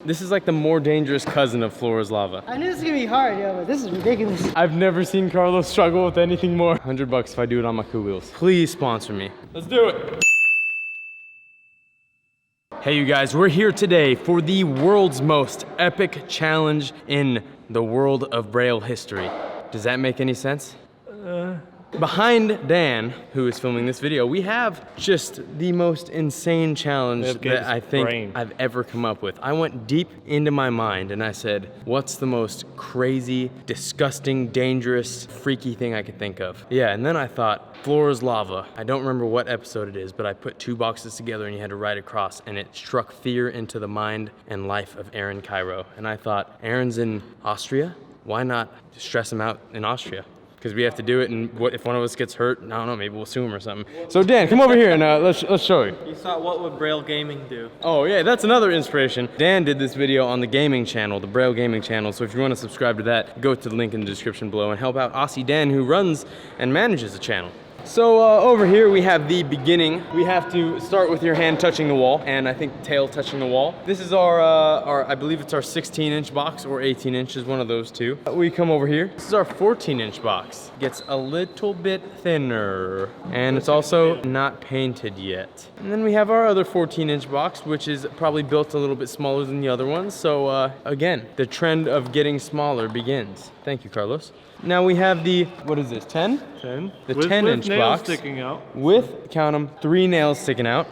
This is like the more dangerous cousin of Flora's lava. I knew this was gonna be hard, yo, but this is ridiculous. I've never seen Carlos struggle with anything more. 100 bucks if I do it on my cool wheels. Please sponsor me. Let's do it. Hey you guys, we're here today for the world's most epic challenge in the world of Braille history. Does that make any sense? Behind Dan, who is filming this video, we have just the most insane challenge that I think I've ever come up with. I went deep into my mind and I said, what's the most crazy, disgusting, dangerous, freaky thing I could think of? Yeah, and then I thought, Flora's lava. I don't remember what episode it is, but I put two boxes together and you had to write across, and it struck fear into the mind and life of Aaron Cairo. And I thought, Aaron's in Austria? Why not stress him out in Austria? Because we have to do it, and what if one of us gets hurt? I don't know, maybe we'll sue him or something. So Dan, come over here and let's show you. You thought, what would Braille Gaming do? Oh yeah, that's another inspiration. Dan did this video on the gaming channel, the Braille Gaming channel, so if you want to subscribe to that, go to the link in the description below and help out Aussie Dan, who runs and manages the channel. So over here we have the beginning. We have to start with your hand touching the wall, and I think tail touching the wall. This is our I believe it's our 16-inch box, or 18 inches, one of those two. We come over here. This is our 14-inch box. Gets a little bit thinner, and it's also not painted yet. And then we have our other 14-inch box, which is probably built a little bit smaller than the other ones. So again, the trend of getting smaller begins. Thank you, Carlos. Now we have the, what is this, 10? 10. The 10-inch box. Sticking out. With, count them, 3 nails sticking out.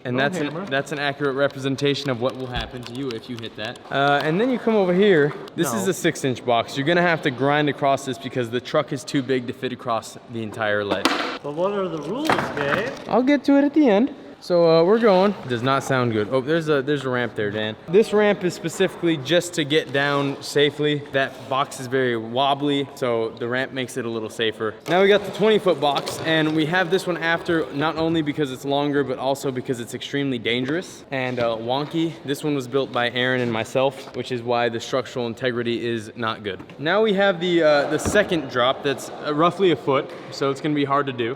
And No that's an accurate representation of what will happen to you if you hit that. And then you come over here. This is a 6-inch box. You're gonna have to grind across this because the truck is too big to fit across the entire ledge. But what are the rules, Gabe? I'll get to it at the end. So we're going. Does not sound good. Oh, there's a ramp there, Dan. This ramp is specifically just to get down safely. That box is very wobbly, so the ramp makes it a little safer. Now we got the 20-foot box, and we have this one after, not only because it's longer, but also because it's extremely dangerous and wonky. This one was built by Aaron and myself, which is why the structural integrity is not good. Now we have the second drop that's roughly a foot, so it's gonna be hard to do.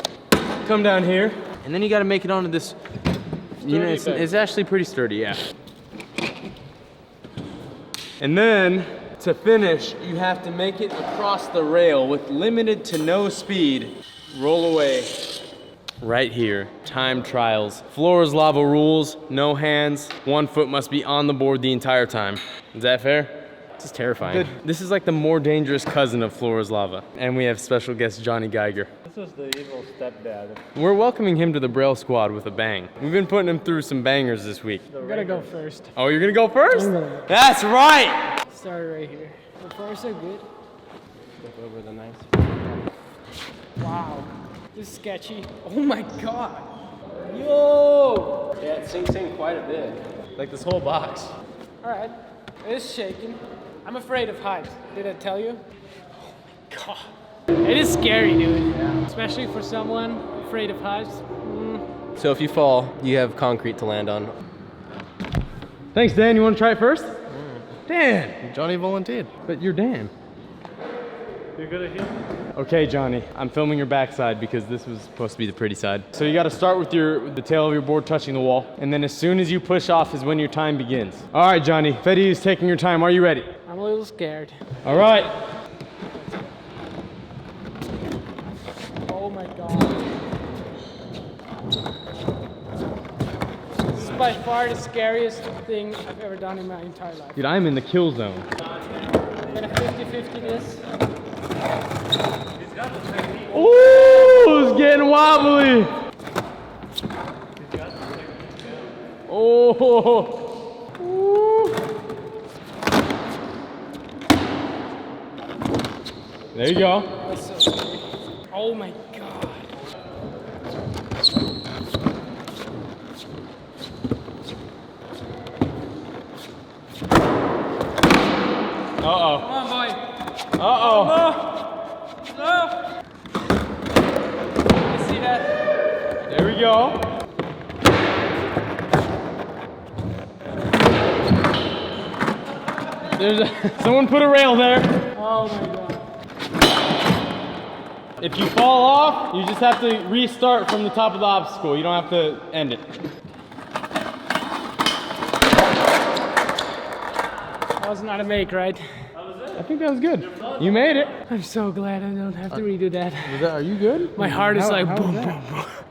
Come down here. And then you got to make it onto this, you know, it's actually pretty sturdy, yeah. And then, to finish, you have to make it across the rail with limited to no speed. Roll away. Right here, time trials. Flora's lava rules, no hands. 1 foot must be on the board the entire time. Is that fair? This is terrifying. This is like the more dangerous cousin of Flora's lava. And we have special guest Johnny Geiger. This is the evil stepdad. We're welcoming him to the Braille squad with a bang. We've been putting him through some bangers this week. I'm gonna go first. Oh, you're gonna go first? That's right! Start right here. The first are good. Flip over the knife. Wow. This is sketchy. Oh my god. Yo! Yeah, it sinks in quite a bit. Like this whole box. Alright. It's shaking. I'm afraid of heights. Did I tell you? Oh my god. It is scary, dude. Yeah. Especially for someone afraid of heights. So if you fall, you have concrete to land on. Thanks, Dan. You want to try it first? Dan! Johnny volunteered. But you're Dan. You're good at healing? Okay, Johnny. I'm filming your backside because this was supposed to be the pretty side. So you got to start with the tail of your board touching the wall. And then as soon as you push off is when your time begins. All right, Johnny. Fetty is taking your time. Are you ready? I'm a little scared. All right. Oh my god. This is by far the scariest thing I've ever done in my entire life. Dude, I'm in the kill zone. I'm gonna 50-50 this. Ooh, it's getting wobbly. Oh. Ooh. There you go. That's so scary. Oh my god. Uh-oh. Come on, boy. Uh-oh. No. No. You see that? There we go. Someone put a rail there. Oh my god. If you fall off, you just have to restart from the top of the obstacle. You don't have to end it. That was not a make, right? I think that was good. You made it. I'm so glad I don't have to redo that. Are you good? My heart is like boom, boom,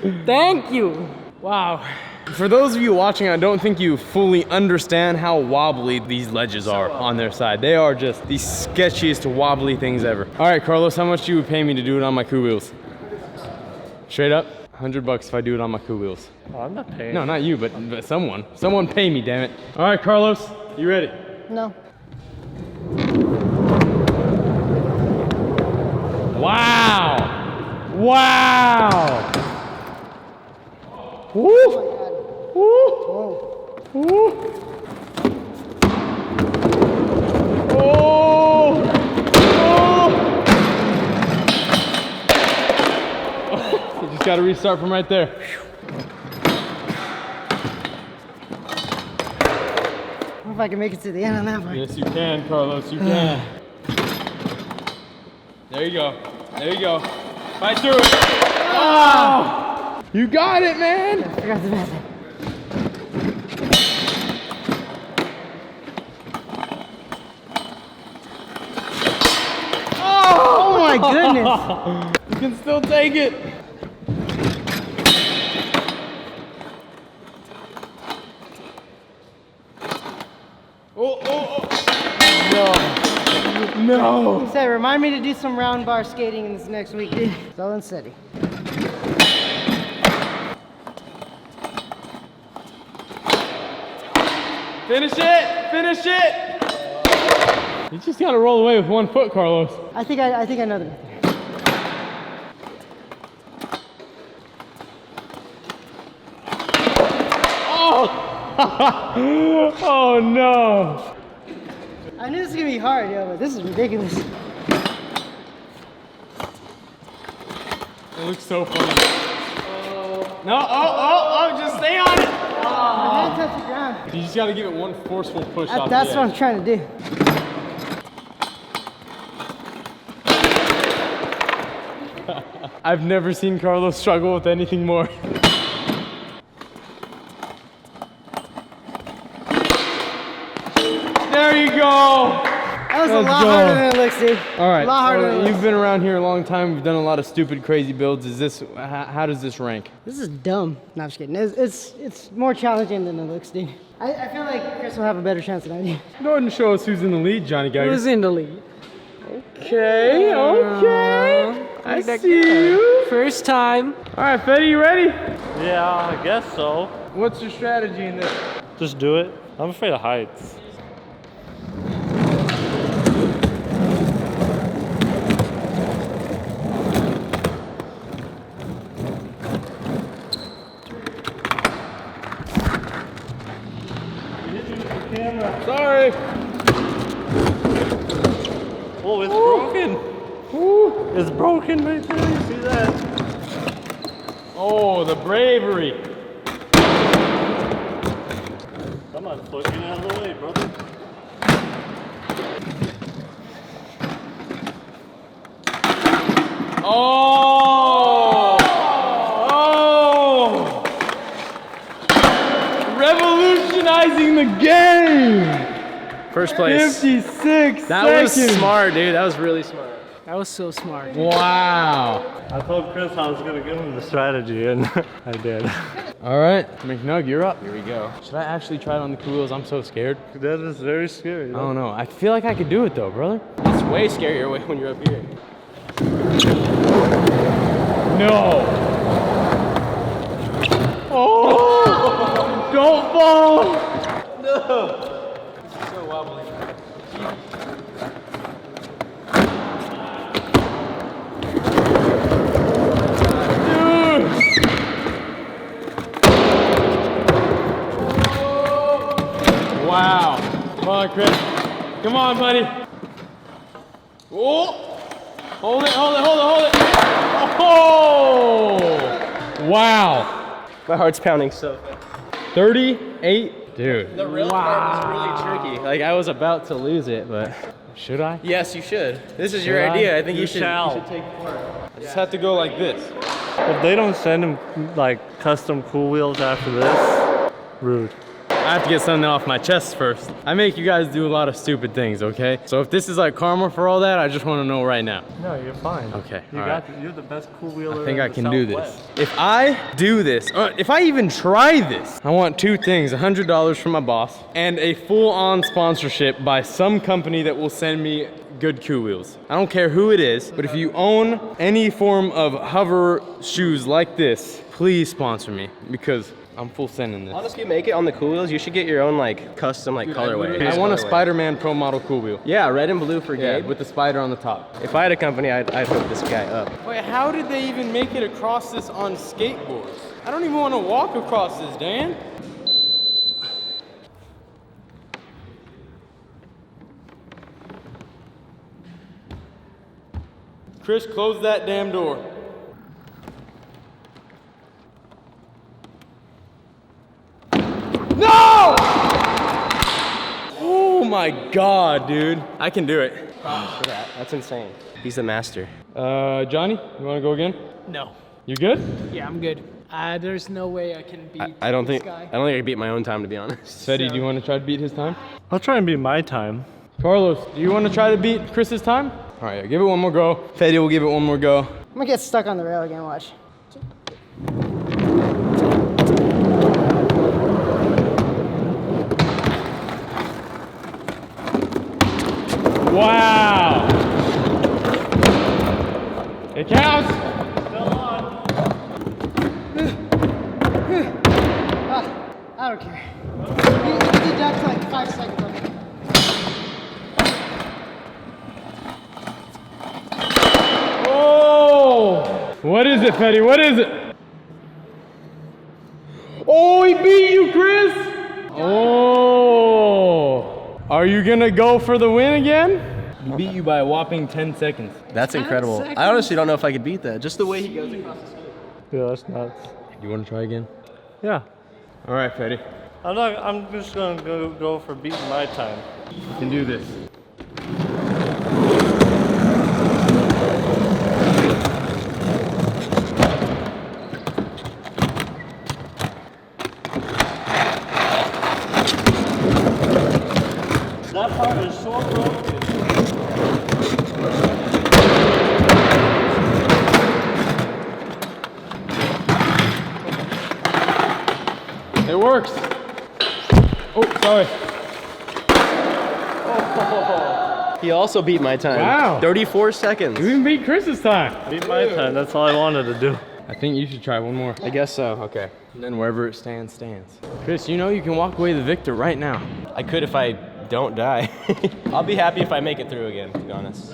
boom. Thank you. Wow. For those of you watching, I don't think you fully understand how wobbly these ledges are on their side. They are just the sketchiest wobbly things ever. All right, Carlos, how much do you pay me to do it on my coup wheels? Straight up, $100 if I do it on my coup wheels. Oh, I'm not paying. No, not you, but someone. Someone pay me, damn it. All right, Carlos, you ready? No. Wow! Wow! Woo! Woo! Woo! Oh! Oh! You just gotta restart from right there. I don't know if I can make it to the end on that one. Yes, you can, Carlos. You can. There you go. There you go. Fight through it. Oh! You got it, man. I forgot the method. Oh my goodness. You can still take it. Oh, oh, oh. No. No. Say, remind me to do some round bar skating in this next week, dude. Slow and steady. Finish it. Finish it. You just gotta roll away with 1 foot, Carlos. I think I know the method. Oh no! I knew this was gonna be hard, yo, but this is ridiculous. It looks so funny. No, oh, just stay on it! My head touched the ground. You just gotta give it 1 forceful push off That's the what edge. I'm trying to do. I've never seen Carlos struggle with anything more. There you go! That was a Let's lot go. harder than it looks, dude. All right, A lot harder than it you've looks. been around here a long time. We've done a lot of stupid, crazy builds. Is this, how does this rank? This is dumb. No, I'm just kidding. It's more challenging than it looks, dude. I feel like Chris will have a better chance than I do. Go ahead and show us who's in the lead, Johnny Geiger. Who's in the lead? Okay, okay. I see you. First time. All right, Fetty, you ready? Yeah, I guess so. What's your strategy in this? Just do it. I'm afraid of heights. Sorry. Oh, it's broken. Ooh. It's broken right there. You see that? Oh, the bravery. Come on, foot, get out of the way, brother. Oh! Oh! Revolutionizing the game! First place. 56 That was seconds. smart, dude. That was really smart. That was so smart. Wow. I told Chris I was gonna give him the strategy, and I did. All right, McNug, you're up. Here we go. Should I actually try it on the wheels? I'm so scared. That is very scary. I don't know. I feel like I could do it though, brother. It's way scarier when you're up here. No. Oh! Don't fall! No. It's so wobbly. Dude! Wow. Come on, Chris. Come on, buddy. Oh! Hold it, hold it, hold it, hold it. Oh! Wow. My heart's pounding so fast. 38. Dude. The rail part was really tricky. Like I was about to lose it, but Should I? yes, you should. This is your Should I? idea. I think you should shall. take part. I just have to go like this. If they don't send him like custom cool wheels after this, rude. I have to get something off my chest first. I make you guys do a lot of stupid things, okay? So if this is like karma for all that, I just want to know right now. No, you're fine. Okay, You all got right. you're the best cool wheeler. I think in I the can do this. Southwest. If I do this, if I even try this, I want two things, $100 from my boss and a full-on sponsorship by some company that will send me good Q wheels. I don't care who it is, but if you own any form of hover shoes like this, please sponsor me because I'm full sending this. Honestly, if you make it on the cool wheels, you should get your own like custom like colorway. I want a Colorway. Spider-Man Pro Model cool wheel. Yeah, red and blue for Yeah, Gabe. with the spider on the top. If I had a company, I'd hook this guy up. Wait, how did they even make it across this on skateboards? I don't even want to walk across this, Dan. Chris, close that damn door. No! Oh my God, dude. I can do it. For that. That's insane. He's the master. Johnny, you want to go again? No. You good? Yeah, I'm good. There's no way I can beat I don't this think I guy. don't think I could beat my own time, to be honest. Fetty, do you want to try to beat his time? I'll try and beat my time. Carlos, do you want to try to beat Chris's time? All right, give it one more go. Fetty will give it one more go. I'm gonna get stuck on the rail again, watch. Wow! It counts! I don't care. You did that for like 5 seconds. Okay. Oh! What is it, Fetty? What is it? Oh, he beat you, Chris! Oh! Are you gonna go for the win again? He beat you by a whopping 10 seconds. That's incredible. I honestly don't know if I could beat that. Just the way he goes across the screen. Yeah, that's nuts. You wanna try again? Yeah. All right, Fetty. I'm just gonna go for beating my time. You can do this. That part is so broken. It works. Oh, sorry. He also beat my time. Wow. 34 seconds. You even beat Chris's time. Beat my time. That's all I wanted to do. I think you should try one more. I guess so. Okay. And then wherever it stands, stands. Chris, you know you can walk away the victor right now. I could if I don't die. I'll be happy if I make it through again, to be honest.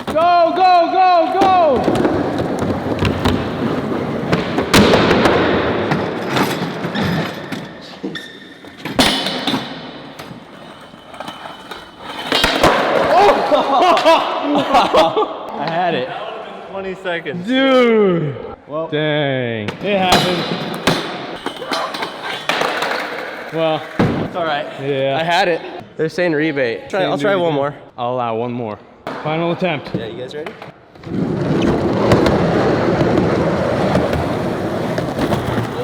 Go, go, go, go! I had it. 20 seconds. Dude! Well, dang. It happened. Well, It's all right. yeah. I had it. They're saying rebate. I'll try one more. I'll allow one more. Final attempt. Yeah, you guys ready?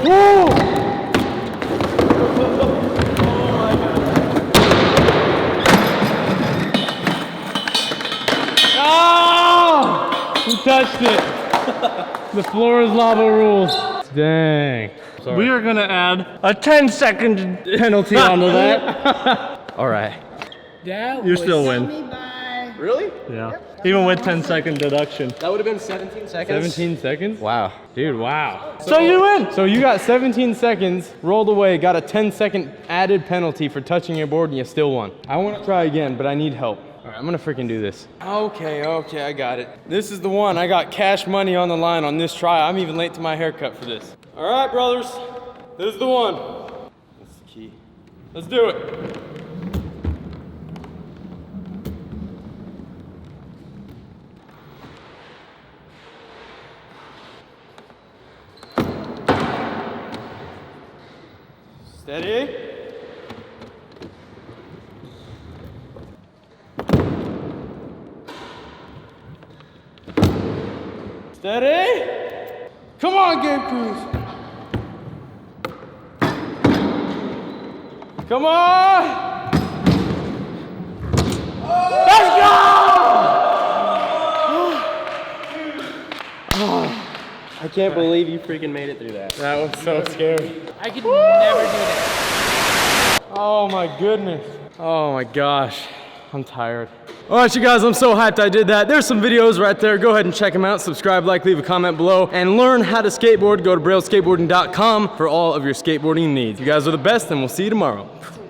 Woo! Oh! He touched it. The floor is lava rules. Dang. Sorry. We are gonna add a 10-second penalty onto that. All right. That You was still win. Me by. Really? Yeah. Even with 10-second deduction. That would have been 17 seconds. 17 seconds? Wow. Dude, wow. So you win. So you got 17 seconds, rolled away, got a 10-second added penalty for touching your board, and you still won. I want to try again, but I need help. All right, I'm gonna freaking do this. Okay, I got it. This is the one. I got cash money on the line on this try. I'm even late to my haircut for this. All right, brothers, this is the one. That's the key. Let's do it. Steady. Steady. Come on, Game Cruise. Come on. Let's go! I can't believe you freaking made it through that. That was so scary. I could never do that. Oh my goodness. Oh my gosh. I'm tired. All right, you guys, I'm so hyped I did that. There's some videos right there. Go ahead and check them out. Subscribe, like, leave a comment below, and learn how to skateboard. Go to brailleskateboarding.com for all of your skateboarding needs. You guys are the best, and we'll see you tomorrow.